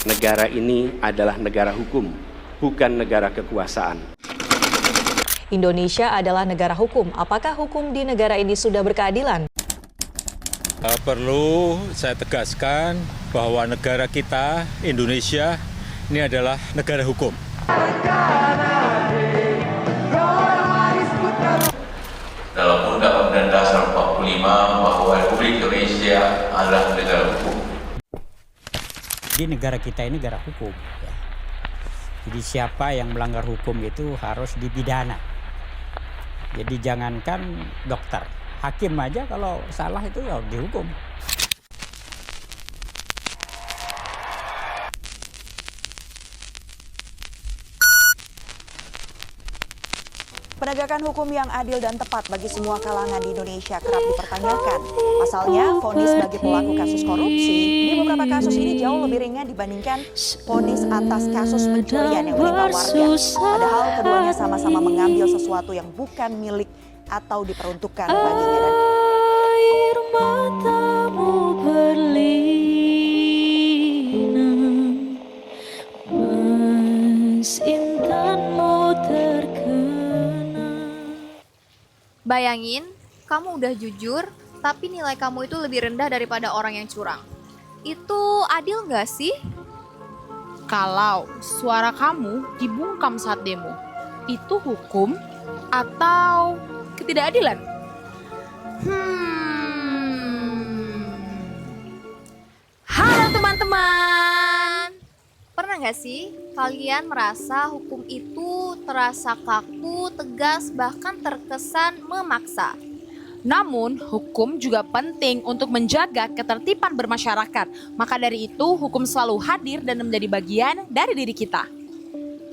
Negara ini adalah negara hukum, bukan negara kekuasaan. Indonesia adalah negara hukum. Apakah hukum di negara ini sudah berkeadilan? Perlu saya tegaskan bahwa negara kita, Indonesia, ini adalah negara hukum. Dalam Undang-Undang Dasar 45 bahwa Republik Indonesia adalah negara hukum. Di negara kita ini negara hukum. Ya. Jadi siapa yang melanggar hukum itu harus dipidana. Jadi jangankan dokter, hakim aja kalau salah itu harus dihukum. Penegakan hukum yang adil dan tepat bagi semua kalangan di Indonesia kerap dipertanyakan. Pasalnya, vonis bagi pelaku kasus korupsi di beberapa kasus ini jauh lebih ringan dibandingkan vonis atas kasus pencurian yang menimpa warga. Padahal keduanya sama-sama mengambil sesuatu yang bukan milik atau diperuntukkan baginya. Dan air matamu berlinang, mas intanmu terkenang. Bayangin, kamu udah jujur, tapi nilai kamu itu lebih rendah daripada orang yang curang. Itu adil nggak sih? Kalau suara kamu dibungkam saat demo, itu hukum atau ketidakadilan? Halo teman-teman! Pernah nggak sih kalian merasa hukum itu terasa kaku, tegas, bahkan terkesan memaksa? Namun, hukum juga penting untuk menjaga ketertiban bermasyarakat. Maka dari itu, hukum selalu hadir dan menjadi bagian dari diri kita.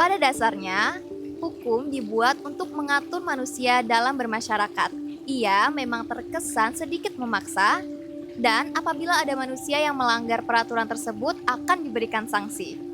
Pada dasarnya, hukum dibuat untuk mengatur manusia dalam bermasyarakat. Ia memang terkesan sedikit memaksa, dan apabila ada manusia yang melanggar peraturan tersebut akan diberikan sanksi.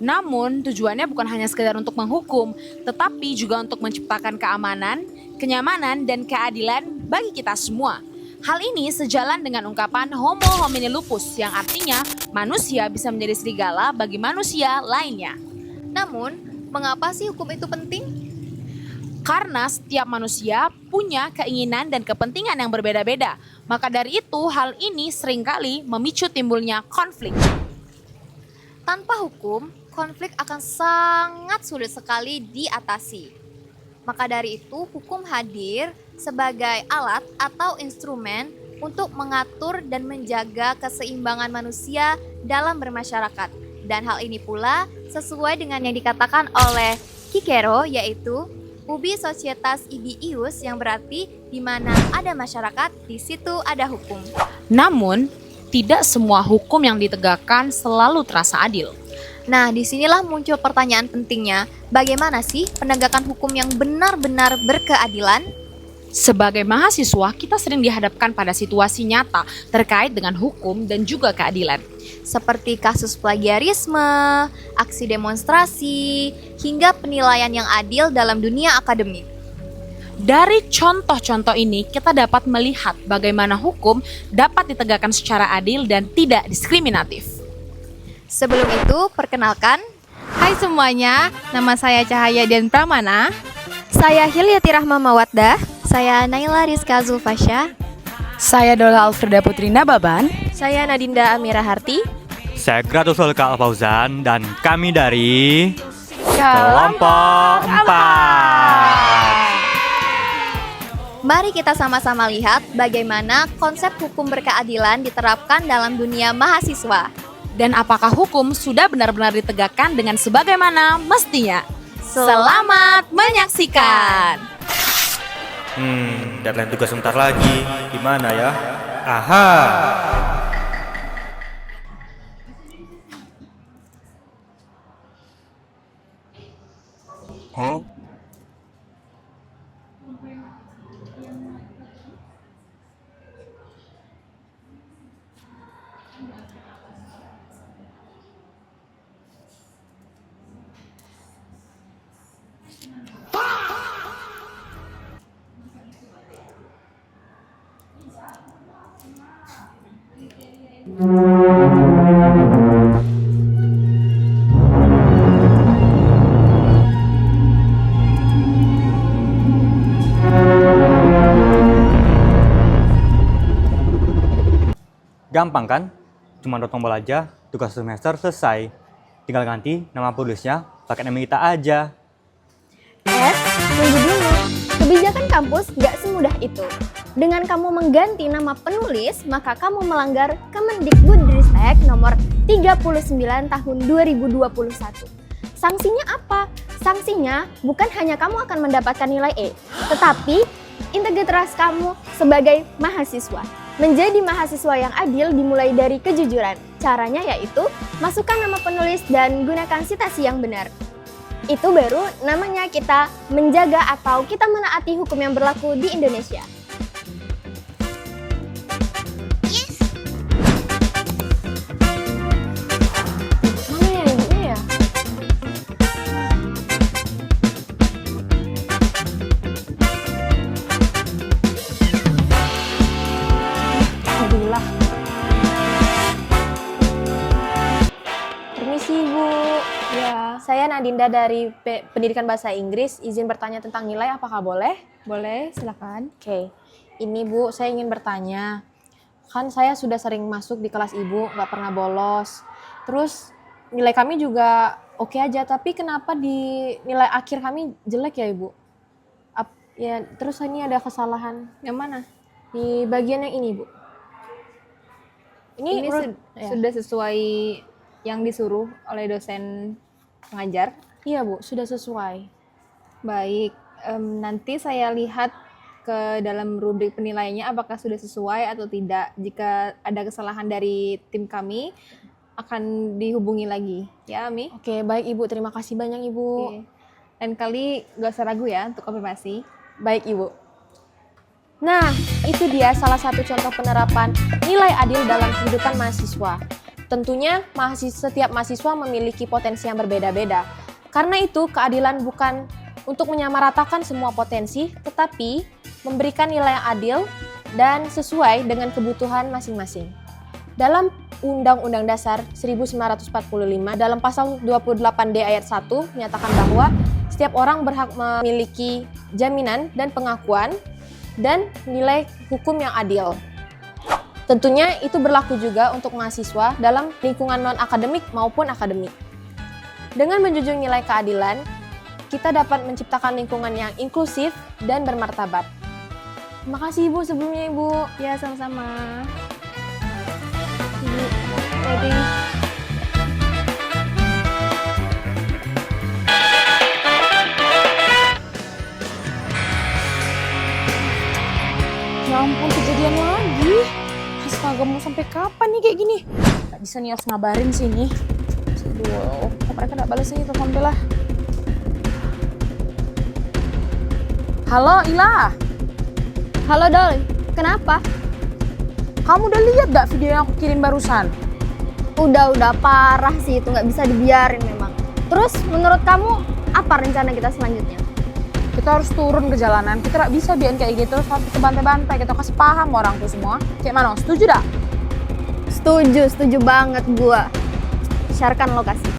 Namun, tujuannya bukan hanya sekedar untuk menghukum, tetapi juga untuk menciptakan keamanan, kenyamanan, dan keadilan bagi kita semua. Hal ini sejalan dengan ungkapan Homo homini lupus, yang artinya manusia bisa menjadi serigala bagi manusia lainnya. Namun, mengapa sih hukum itu penting? Karena setiap manusia punya keinginan dan kepentingan yang berbeda-beda. Maka dari itu, hal ini seringkali memicu timbulnya konflik. Tanpa hukum, konflik akan sangat sulit sekali diatasi. Maka dari itu, hukum hadir sebagai alat atau instrumen untuk mengatur dan menjaga keseimbangan manusia dalam bermasyarakat. Dan hal ini pula sesuai dengan yang dikatakan oleh Cicero, yaitu ubi societas ibi ius, yang berarti di mana ada masyarakat, di situ ada hukum. Namun, tidak semua hukum yang ditegakkan selalu terasa adil. Nah, disinilah muncul pertanyaan pentingnya, bagaimana sih penegakan hukum yang benar-benar berkeadilan? Sebagai mahasiswa, kita sering dihadapkan pada situasi nyata terkait dengan hukum dan juga keadilan. Seperti kasus plagiarisme, aksi demonstrasi, hingga penilaian yang adil dalam dunia akademik. Dari contoh-contoh ini, kita dapat melihat bagaimana hukum dapat ditegakkan secara adil dan tidak diskriminatif. Sebelum itu, perkenalkan. Hai semuanya, nama saya Cahaya Dian Pramana. Saya Hilyati Rahma Mawaddah. Saya Naila Rizka Zulfasya. Saya Dola Alfreda Putri Nababan. Saya Nadinda Amira Harti. Saya Gratus Volka Fauzan dan kami dari Kelompok 4. Mari kita sama-sama lihat bagaimana konsep hukum berkeadilan diterapkan dalam dunia mahasiswa. Dan apakah hukum sudah benar-benar ditegakkan dengan sebagaimana mestinya? Selamat menyaksikan! Deadline tugas sebentar lagi. Gimana ya? Aha. Huh? Gampang kan? Cuma dot tombol aja, tugas semester selesai. Tinggal ganti nama penulisnya pakai nama kita aja. Tunggu dulu. Kebijakan kampus gak semudah itu. Dengan kamu mengganti nama penulis, maka kamu melanggar Kemendikbudristek nomor 39 tahun 2021. Sanksinya apa? Sanksinya bukan hanya kamu akan mendapatkan nilai E, tetapi integritas kamu sebagai mahasiswa. Menjadi mahasiswa yang adil dimulai dari kejujuran. Caranya yaitu masukkan nama penulis dan gunakan sitasi yang benar. Itu baru namanya kita menjaga atau kita menaati hukum yang berlaku di Indonesia. Mana ya ibunya ya? Alhamdulillah. Permisi Bu, ya saya Nadinda dari Pendidikan Bahasa Inggris, izin bertanya tentang nilai, apakah boleh? Boleh, silakan. Oke, ini Bu, saya ingin bertanya, kan saya sudah sering masuk di kelas Ibu, nggak pernah bolos, terus nilai kami juga oke aja, tapi kenapa di nilai akhir kami jelek ya Ibu? Ya, terus ini ada kesalahan, yang mana? Di bagian yang ini Bu. Ini ya. sudah sesuai yang disuruh oleh dosen pengajar? Iya Bu, sudah sesuai. Baik, nanti saya lihat ke dalam rubrik penilaiannya apakah sudah sesuai atau tidak. Jika ada kesalahan dari tim kami, akan dihubungi lagi. Ya, Ami? Oke, baik Ibu. Terima kasih banyak Ibu. Oke. Lain kali gak usah ragu ya untuk konfirmasi. Baik Ibu. Nah, itu dia salah satu contoh penerapan nilai adil dalam kehidupan mahasiswa. Tentunya setiap mahasiswa memiliki potensi yang berbeda-beda. Karena itu keadilan bukan untuk menyamaratakan semua potensi, tetapi memberikan nilai yang adil dan sesuai dengan kebutuhan masing-masing. Dalam Undang-Undang Dasar 1945 dalam pasal 28D ayat 1 menyatakan bahwa setiap orang berhak memiliki jaminan dan pengakuan dan nilai hukum yang adil. Tentunya itu berlaku juga untuk mahasiswa dalam lingkungan non-akademik maupun akademik. Dengan menjunjung nilai keadilan, kita dapat menciptakan lingkungan yang inklusif dan bermartabat. Terima kasih Ibu sebelumnya Ibu. Ya, sama-sama. Ibu, ready. Ya ampun, kejadian lagi. Astaga, mau sampai kapan nih kayak gini? Gak bisa nih, harus ngabarin sini. Aduh, kok mereka gak balas ini telepon Bella. Halo, Ila. Halo Dol, kenapa? Kamu udah lihat gak video yang aku kirim barusan? Udah parah sih, itu nggak bisa dibiarin memang. Terus menurut kamu apa rencana kita selanjutnya? Kita harus turun ke jalanan, kita gak bisa biarin kayak gitu, harus kita bantai-bantai, kita kasih paham orang tuh semua. Kayak mana, setuju dak? Setuju banget gua. Syaratkan lokasi.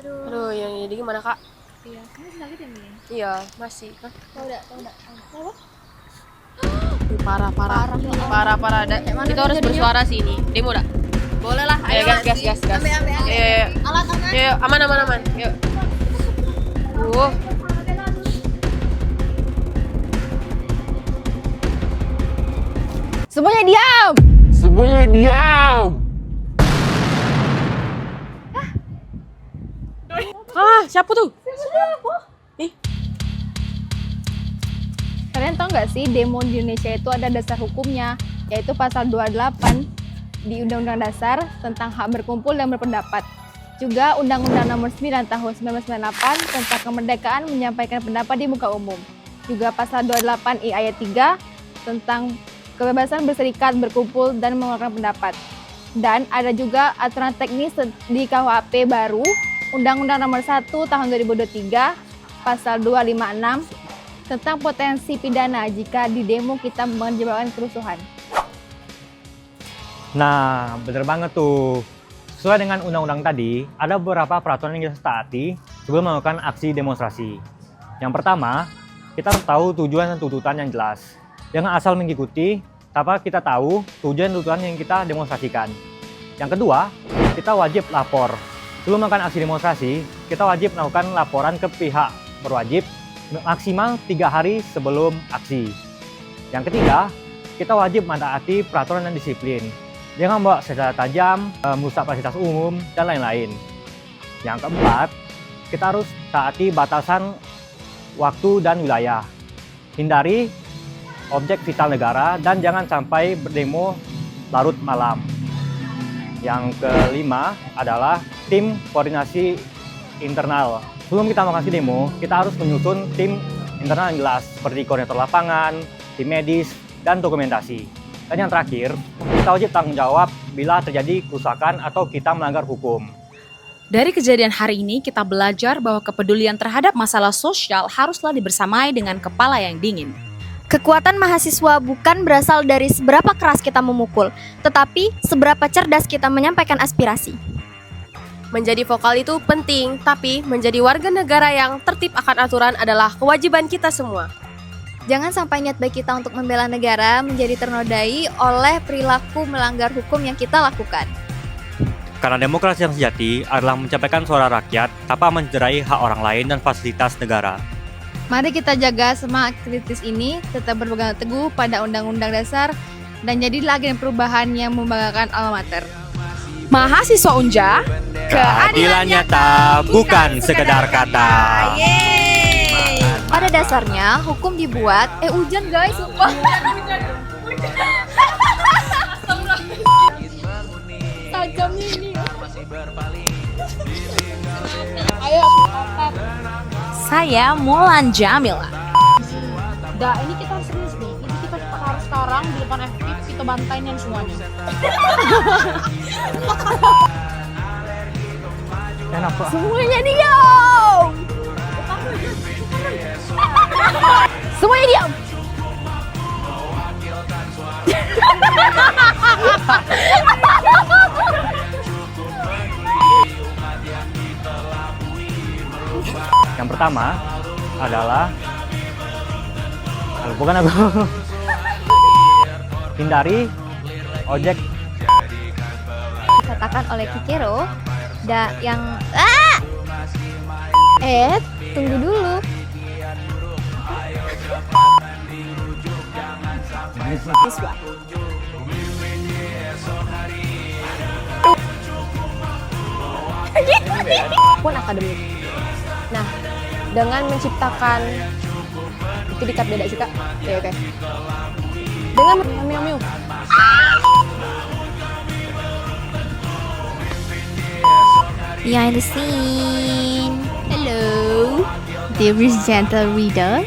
Aduh, yang ini gimana Kak? Iya, kamu sakit ya, Mia? Iya, masih. Tahu dak. Apa? Parah. Emang Kita harus bersuara sih ini. Demo dak? Boleh lah, Ayo gas. Ambil. Ayo, aman. Yuk. Semuanya diam. Siapa tuh? Kalian tau gak sih demo di Indonesia itu ada dasar hukumnya, yaitu pasal 28 di Undang-Undang Dasar tentang hak berkumpul dan berpendapat. Juga Undang-Undang Nomor 9 Tahun 1998 tentang kemerdekaan menyampaikan pendapat di muka umum. Juga pasal 28I ayat 3 tentang kebebasan berserikat, berkumpul, dan mengeluarkan pendapat. Dan ada juga aturan teknis di KUHP baru, Undang-Undang Nomor 1 Tahun 2023, pasal 256, tentang potensi pidana jika di demo kita menyebabkan kerusuhan. Nah, bener banget tuh. Sesuai dengan undang-undang tadi, ada beberapa peraturan yang kita taati sebelum melakukan aksi demonstrasi. Yang pertama, kita harus tahu tujuan dan tuntutan yang jelas. Jangan asal mengikuti tanpa kita tahu tujuan yang kita demonstrasikan. Yang kedua, kita wajib lapor. Sebelum melakukan aksi demonstrasi, kita wajib melakukan laporan ke pihak berwajib maksimal 3 hari sebelum aksi. Yang ketiga, kita wajib mentaati peraturan dan disiplin. Jangan membawa senjata tajam, merusak fasilitas umum, dan lain-lain. Yang keempat, kita harus taati batasan waktu dan wilayah. Hindari objek vital negara dan jangan sampai berdemo larut malam. Yang kelima adalah tim koordinasi internal. Sebelum kita melakukan demo, kita harus menyusun tim internal yang jelas, seperti koordinator lapangan, tim medis, dan dokumentasi. Dan yang terakhir, kita wajib tanggung jawab bila terjadi kerusakan atau kita melanggar hukum. Dari kejadian hari ini, kita belajar bahwa kepedulian terhadap masalah sosial haruslah dibersamai dengan kepala yang dingin. Kekuatan mahasiswa bukan berasal dari seberapa keras kita memukul, tetapi seberapa cerdas kita menyampaikan aspirasi. Menjadi vokal itu penting, tapi menjadi warga negara yang tertib akan aturan adalah kewajiban kita semua. Jangan sampai niat baik kita untuk membela negara menjadi ternodai oleh perilaku melanggar hukum yang kita lakukan. Karena demokrasi yang sejati adalah mencapai suara rakyat tanpa mencederai hak orang lain dan fasilitas negara. Mari kita jaga semangat kritis ini, tetap berpegang teguh pada Undang-Undang Dasar, dan jadilah agen perubahan yang membanggakan alma mater. Mahasiswa Unja, keadilan nyata bukan sekedar kata. Yeay! Pada dasarnya, hukum dibuat, hujan guys, sumpah. Tajamnya ini. Ayo, saya Mulan Jamila. Dah, ini kita harus serius nih. Ini kita harus sekarang di depan FPIP kita bantain yang semuanya. Kenapa? Semuanya diam. Semuanya diam. Yang pertama adalah bukan aku. Hindari ojek. Katakan oleh Kikero, yang Tunggu dulu. Pun akademik. Nah, dengan menciptakan itu dikat beda sih kak. Oke. Dengan miu. Behind the scene. Hello, dear gentle reader.